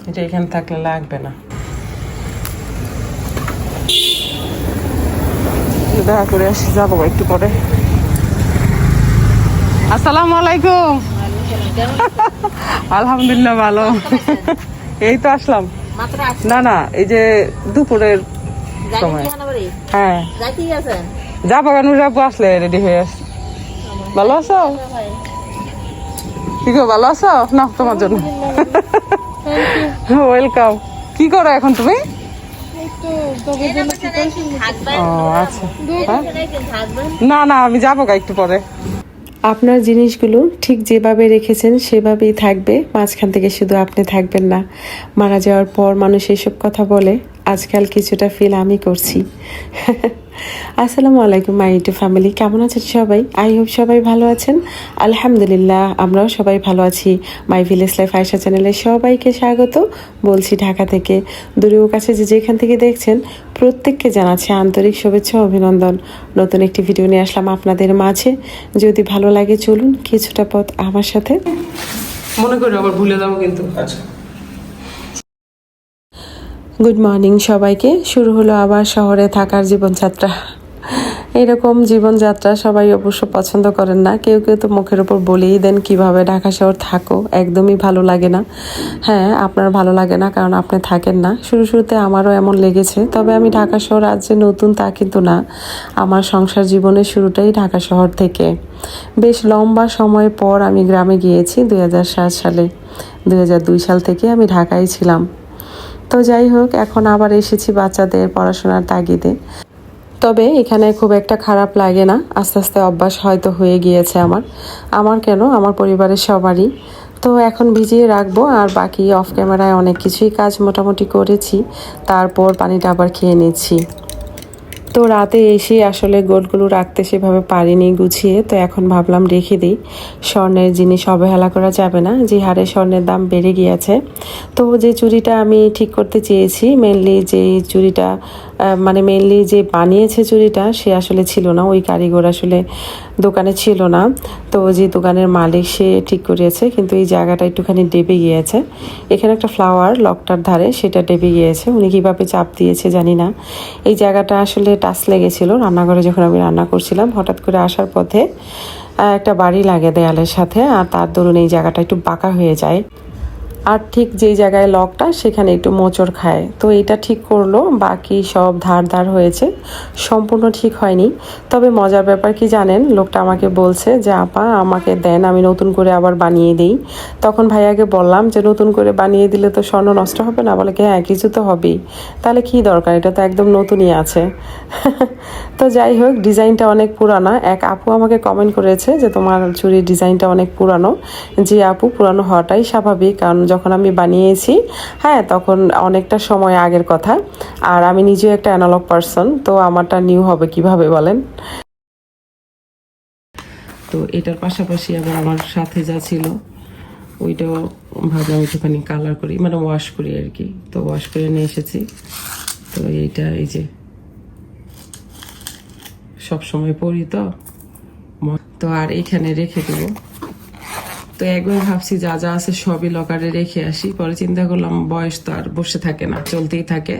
এটা এখানে থাকলে লাগবে না। দেখা করে আসি, যাবো একটু পরে। আসসালামু আলাইকুম। আলহামদুলিল্লাহ ভালো। এই তো আসলাম। না না, এই যে দুপুরের সময়। হ্যাঁ যাবো কেন, যাবো আসলে রেডি হয়ে আসছি। ভালো আছো? কি গো ভালো আছো? না তোমার জন্য ওয়েলকাম। কি করো এখন তুমি? ও আচ্ছা, না না আমি যাবো একটু পরে। আপনার জিনিসগুলো ঠিক যেভাবে রেখেছেন সেভাবেই থাকবে, মাঝখান থেকে শুধু আপনি থাকবেন না। মারা যাওয়ার পর মানুষ এসব কথা বলে, আজকাল কিছুটা ফিল আমি করছি। আসসালামু আলাইকুম মাই ইউটিউব ফ্যামিলি, কেমন আছেন সবাই? আই হোপ সবাই ভালো আছেন। আলহামদুলিল্লাহ আমরাও সবাই ভালো আছি। মাই ভিলেজ লাইফ আয়েশা চ্যানেলে সবাইকে স্বাগত বলছি ঢাকা থেকে। দূরেও কাছে যে যেখান থেকে দেখছেন প্রত্যেককে জানাচ্ছি আন্তরিক শুভেচ্ছা ও অভিনন্দন। নতুন একটি ভিডিও নিয়ে আসলাম আপনাদের মাঝে। যদি ভালো লাগে চলুন কিছুটা পথ আমার সাথে। মনে করি আবার ভুলে যাবো কিন্তু। আচ্ছা, গুড মর্নিং সবাইকে। শুরু হলো আবার শহরে থাকার জীবনযাত্রা। এরকম জীবনযাত্রা সবাই অবশ্য পছন্দ করেন না, কেউ কেউ তো মুখের ওপর বলেই দেন কিভাবে ঢাকা শহর থাকো, একদমই ভালো লাগে না। হ্যাঁ আপনার ভালো লাগে না কারণ আপনি থাকেন না। শুরুতে আমারও এমন লেগেছে, তবে আমি ঢাকা শহর আজ যে নতুন তা কিন্তু না। আমার সংসার জীবনের শুরুটাই ঢাকা শহর থেকে। বেশ লম্বা সময় পর আমি গ্রামে গিয়েছি 2007 সালে। 2002 সাল থেকে আমি ঢাকায় ছিলাম। তো যাই হোক, এখন আবার এসেছি বাচ্চাদের পড়াশোনার তাগিদে। তবে এখানে খুব একটা খারাপ লাগে না, আস্তে আস্তে অভ্যাস হয়তো হয়ে গিয়েছে আমার কেন, আমার পরিবারের সবারই। তো এখন ভিজিয়ে রাখবো, আর বাকি অফ ক্যামেরায় অনেক কিছুই কাজ মোটামুটি করেছি, তারপর পানিটা আবার খেয়ে নিচ্ছি। তো রাতে এসে আসলে গোলগুলো রাখতে সেভাবে পারিনি গুছিয়ে, তো এখন ভাবলাম রেখে দিই। স্বর্ণের জিনিস অবহেলা করা যাবে না, যে হারে স্বর্ণের দাম বেড়ে গিয়েছে। তো যে চুড়িটা আমি ঠিক করতে চেয়েছি, মেনলি যে বানিয়েছে চুড়িটা সে আসলে ছিল না, ওই কারিগর আসলে দোকানে ছিল না। তো যে দোকানের মালিক সে ঠিক করিয়েছে, কিন্তু এই জায়গাটা একটুখানি ডেবে গিয়েছে। এখানে একটা ফ্লাওয়ার লকটার ধারে সেটা ডেবে গিয়েছে, উনি কীভাবে চাপ দিয়েছে জানি না। এই জায়গাটা আসলে টাচ লেগেছিল রান্নাঘরে, যখন আমি রান্না করছিলাম হঠাৎ করে আসার পথে একটা বাড়ি লাগে দেয়ালের সাথে, আর তার দরুন এই জায়গাটা একটু বাঁকা হয়ে যায়। আর ঠিক যেই জায়গায় লকটা সেখানে একটু মোচড় খায়, তো এটা ঠিক করলো। বাকি সব ধার হয়েছে, সম্পূর্ণ ঠিক হয়নি। তবে মজার ব্যাপার কি জানেন, লোকটা আমাকে বলছে যে আপা আমাকে দেন, আমি নতুন করে আবার বানিয়ে দিই। তখন ভাইয়াকে বললাম যে নতুন করে বানিয়ে দিলে তো স্বর্ণ নষ্ট হবে না? বলে কি হ্যাঁ কিছু তো হবেই। তাহলে কি দরকার, এটা তো একদম নতুনই আছে। তো যাই হোক, ডিজাইনটা অনেক পুরানা। এক আপু আমাকে কমেন্ট করেছে যে তোমার চুড়ির ডিজাইনটা অনেক পুরানো। যে আপু, পুরানো হওয়াটাই স্বাভাবিক, কারণ যখন আমি বানিয়েছি হ্যাঁ তখন অনেকটা সময় আগের কথা। আর আমি নিজেও একটা অ্যানালগ পারসন, তো আমারটা নিউ হবে কিভাবে বলেন। তো এটার পাশাপাশি আবার আমার সাথে যা ছিল ওইটাও ভাবলাম একটুখানি কালার করি, মানে ওয়াশ করি আর কি। তো ওয়াশ করে নিয়ে এসেছি। তো এইটা এই যে সবসময় পরি তো আর এখানে রেখে দেবো। তো একবার ভাবছি যা যা আছে সবই লকারে রেখে আসি, পরে চিন্তা করলাম বয়স তো আর বসে থাকে না, চলতেই থাকে।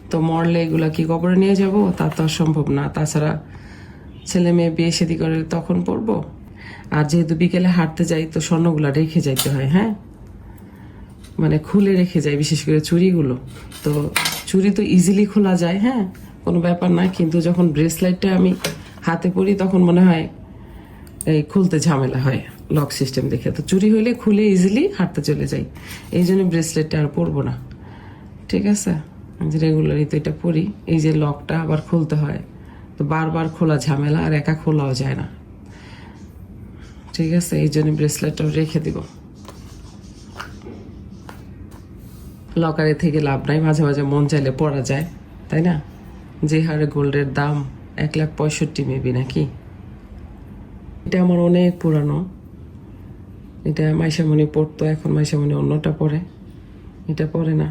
তো মরলে এগুলা কি কবরে নিয়ে যাব, তা তো সম্ভব না। তাছাড়া ছেলে মেয়ে বিয়ে শাদী করে তখন পরবো। আর যেহেতু বিকেলে হাঁটতে যাই তো স্বর্ণগুলা রেখে যাইতে হয়, হ্যাঁ মানে খুলে রেখে যাই, বিশেষ করে চুড়িগুলো। তো চুড়ি তো ইজিলি খোলা যায়, হ্যাঁ কোনো ব্যাপার না, কিন্তু যখন ব্রেসলেটটা আমি হাতে পরি তখন মনে হয় এই খুলতে ঝামেলা হয় লক সিস্টেম দেখে। তো চুরি হইলে খুলে ইজিলি হাঁটতে চলে যাই, এই জন্য ব্রেসলেটটা আর পরবো না। ঠিক আছে, রেগুলারই তো এটা পরি। এই যে লকটা আবার খুলতে হয়, তো বারবার খোলা ঝামেলা, আর একা খোলাও যায় না। ঠিক আছে, এই জন্য ব্রেসলেটটাও রেখে দিব। লকারে থেকে লাভ নাই, মাঝে মাঝে মন চাইলে পরা যায়, তাই না? যে হারে গোল্ডের দাম 1,65,000 মেবি নাকি। এটা আমার অনেক পুরানো, এটা মাইশামণি পরতো, এখন মাইশামণি অন্যটা পরে, এটা পরে না।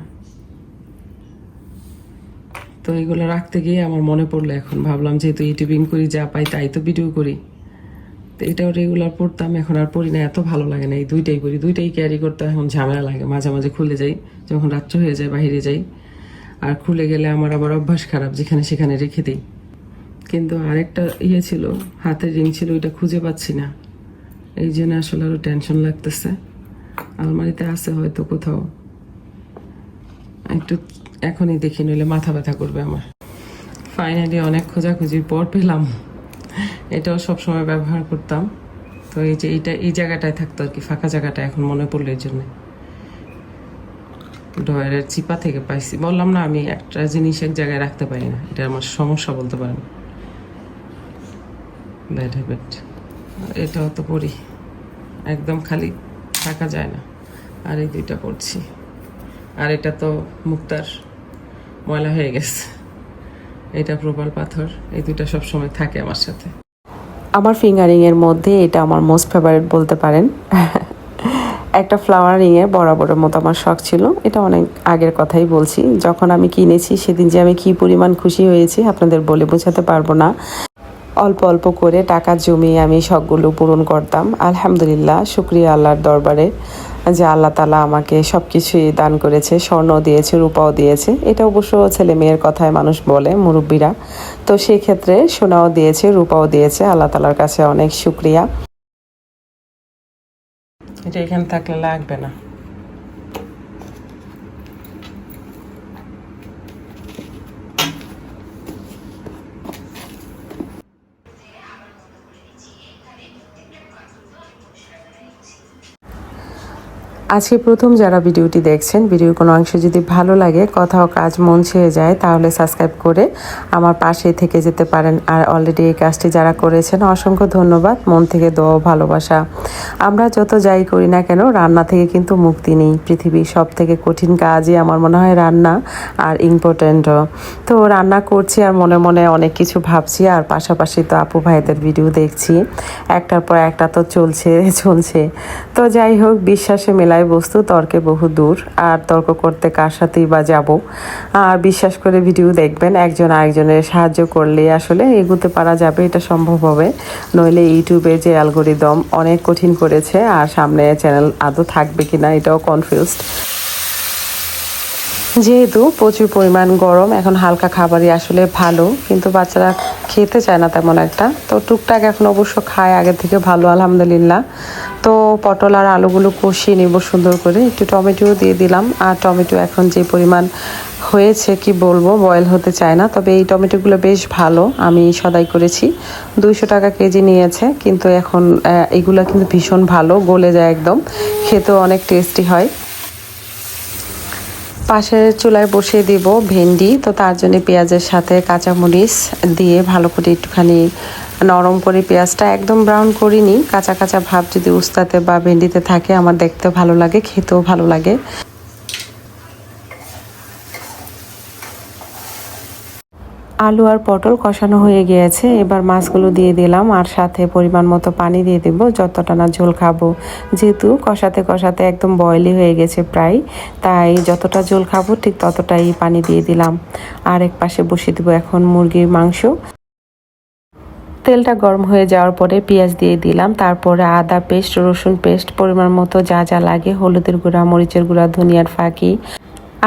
তো এগুলো রাখতে গিয়ে আমার মনে পড়লো, এখন ভাবলাম যেহেতু ইউটিউবিং করি, যা পাই তাই তো ভিডিও করি, তো এটাও রেগুলার পরতাম, এখন আর পরি না, এত ভালো লাগে না। এই দুইটাই পরি, দুইটাই ক্যারি করতে এখন ঝামেলা লাগে। মাঝে মাঝে খুলে যাই যখন রাত্র হয়ে যায়, বাইরে যাই, আর খুলে গেলে আমার আবার অভ্যাস খারাপ, যেখানে সেখানে রেখে দিই। কিন্তু আরেকটা ছিল, হাতের রিং ছিল, ওইটা খুঁজে পাচ্ছি না, এই জন্য আসলে আরও টেনশন লাগতেছে। আলমারিতে আছে হয়তো কোথাও, একটু এখনই দেখি, নইলে মাথা ব্যথা করবে আমার। ফাইনালি অনেক খোঁজাখুঁজির পর পেলাম। এটাও সবসময় ব্যবহার করতাম। তো এই যে এই জায়গাটায় থাকতো আর কি, ফাঁকা জায়গাটা, এখন মনে পড়লো এই জন্যে। ড্রয়ারের চিপা থেকে পাইছি। বললাম না আমি একটা জিনিস এক জায়গায় রাখতে পারি না, এটা আমার সমস্যা বলতে পারেন, ব্যাড হ্যাবিট। এটাও তো পড়ি, একদম খালি থাকা যায় না। আর এই দুইটা পড়ছি, আর এটা তো মুক্তার, ময়লা হয়ে গেছে। এটা প্রবাল পাথর, এই দুইটা সবসময় থাকে আমার সাথে। আমার ফিঙ্গারিংয়ের মধ্যে এটা আমার মোস্ট ফেভারিট বলতে পারেন। একটা ফ্লাওয়ার রিংয়ের বরাবরের মতো আমার শখ ছিল। এটা অনেক আগের কথাই বলছি, যখন আমি কিনেছি সেদিন যে আমি কি পরিমাণ খুশি হয়েছি আপনাদের বলে বোঝাতে পারবো না। অল্প অল্প করে টাকা জমিয়ে আমি শখগুলো পূরণ করতাম। আলহামদুলিল্লাহ, শুকরিয়া আল্লাহর দরবারে যে আল্লাহ তালা আমাকে সব কিছুই দান করেছে, স্বর্ণ দিয়েছে, রূপাও দিয়েছে। এটা অবশ্য ছেলে মেয়ের কথায় মানুষ বলে, মুরব্বীরা। তো সেই ক্ষেত্রে সোনাও দিয়েছে, রূপাও দিয়েছে, আল্লাহ তালার কাছে অনেক শুকরিয়া। এটা এখানে থাকলে লাগবে না। আজকে প্রথম যারা ভিডিওটি দেখছেন, ভিডিওর কোনো অংশ যদি ভালো লাগে, কথা ও কাজ মন ছুঁয়ে যায়, তাহলে সাবস্ক্রাইব করে আমার পাশে থেকে যেতে পারেন। আর অলরেডি এই কাজটি যারা করেছেন অসংখ্য ধন্যবাদ, মন থেকে দোয়া ভালোবাসা। আমরা যত যাই করি না কেন, রান্না থেকে কিন্তু মুক্তি নেই। পৃথিবীর সব থেকে কঠিন কাজই আমার মনে হয় রান্না, আর ইম্পর্টেন্টও। তো রান্না করছি আর মনে মনে অনেক কিছু ভাবছি, আর পাশাপাশি তো আপু ভাইদের ভিডিও দেখছি, একটার পর একটা তো চলছে। তো যাই হোক, বিশ্বাসে মেলায় বস্তু, তর্কে বহু দূর। আর তর্ক করতে কার সাথেই বা যাব। আর বিশ্বাস করে ভিডিও দেখবেন, একজন আরেকজনের সাহায্য করলে আসলে এগোতে পারা যাবে, এটা সম্ভব হবে। নইলে ইউটিউবে যে অ্যালগোরিদম অনেক কঠিন করেছে, আর সামনে চ্যানেল আদৌ থাকবে কিনা এটাও কনফিউজড। যেহেতু প্রচুর পরিমাণ গরম, এখন হালকা খাবারই আসলে ভালো, কিন্তু বাচ্চারা খেতে চায় না তেমন একটা। তো টুকটাক এখন অবশ্য খায়, আগের থেকে ভালো আলহামদুলিল্লাহ। তো পটল আর আলুগুলো কষিয়ে নেব সুন্দর করে, একটু টমেটো দিয়ে দিলাম। আর টমেটো এখন যে পরিমাণ হয়েছে কি বলবো, বয়েল হতে চায় না। তবে এই টমেটোগুলো বেশ ভালো, আমি সদাই করেছি, 200 টাকা কেজি নিয়েছে। কিন্তু এখন এগুলো কিন্তু ভীষণ ভালো, গলে যায় একদম, খেতেও অনেক টেস্টি হয়। পাশের চুলায় বসিয়ে দিব ভেন্ডি। তো তার জন্য পেঁয়াজের সাথে কাঁচামরিচ দিয়ে ভালো করে একটুখানি নরম করে, পেঁয়াজটা একদম ব্রাউন করিনি, কাঁচা কাঁচা ভাব যদি উস্তাতে বা ভেন্ডিতে থাকে আমার দেখতে ভালো লাগে, খেতেও ভালো লাগে। আলু আর পটল কষানো হয়ে গিয়েছে, এবার মাছগুলো দিয়ে দিলাম, আর সাথে পরিমাণ মতো পানি দিয়ে দেব, যতটা না ঝোল খাবো। যেহেতু কষাতে কষাতে একদম বয়েলই হয়ে গেছে প্রায়, তাই যতটা ঝোল খাবো ঠিক ততটাই পানি দিয়ে দিলাম। আর এক পাশে বসিয়ে দেবো এখন মুরগির মাংস। তেলটা গরম হয়ে যাওয়ার পরে পেঁয়াজ দিয়ে দিলাম, তারপরে আদা পেস্ট, রসুন পেস্ট, পরিমাণ মতো যা যা লাগে, হলুদের গুঁড়া, মরিচের গুঁড়া, ধনিয়ার ফাঁকি,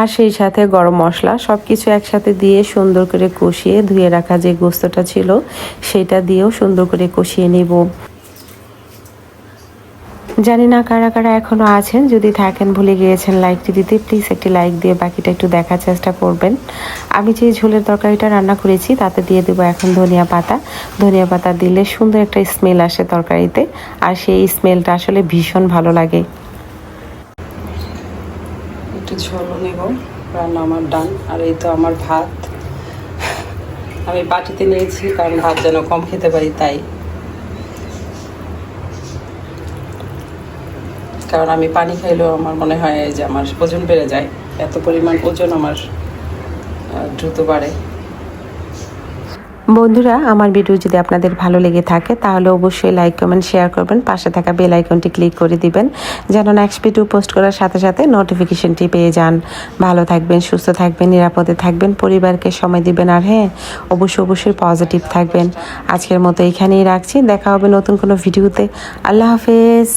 আর সেই সাথে গরম মশলা, সব কিছু একসাথে দিয়ে সুন্দর করে কষিয়ে, ধুয়ে রাখা যে গোস্তটা ছিল সেটা দিয়েও সুন্দর করে কষিয়ে নেব। জানি না কারা কারা এখনও আছেন, যদি থাকেন ভুলে গিয়েছেন লাইকটি দিতে, প্লিজ একটি লাইক দিয়ে বাকিটা একটু দেখার চেষ্টা করবেন। আমি যে ঝোলের তরকারিটা রান্না করেছি তাতে দিয়ে দেবো এখন ধনিয়া পাতা। ধনিয়া পাতা দিলে সুন্দর একটা স্মেল আসে তরকারিতে, আর সেই স্মেলটা আসলে ভীষণ ভালো লাগে। একটু ঝোলও নেব, রান্না আমার ডান। আর এই তো আমার ভাত, আমি বাটিতে নিয়েছি কারণ ভাত যেন কম খেতে পারি তাই, কারণ আমি পানি খাইলেও আমার মনে হয় যে আমার ওজন বেড়ে যায়, এত পরিমাণ ওজন আমার দ্রুত বাড়ে। বন্ধুরা, আমার ভিডিও যদি আপনাদের ভালো লেগে থাকে তাহলে অবশ্যই লাইক কমেন্ট শেয়ার করবেন, পাশে থাকা বেল আইকনটি ক্লিক করে দিবেন যেন নেক্সট ভিডিও পোস্ট করার সাথে সাথে নোটিফিকেশনটি পেয়ে যান। ভালো থাকবেন, সুস্থ থাকবেন, নিরাপদে থাকবেন, পরিবারকে সময় দিবেন, আর হ্যাঁ অবশ্যই পজিটিভ থাকবেন। আজকের মতো এখানেই রাখছি, দেখা হবে নতুন কোনো ভিডিওতে। আল্লাহ হাফেজ।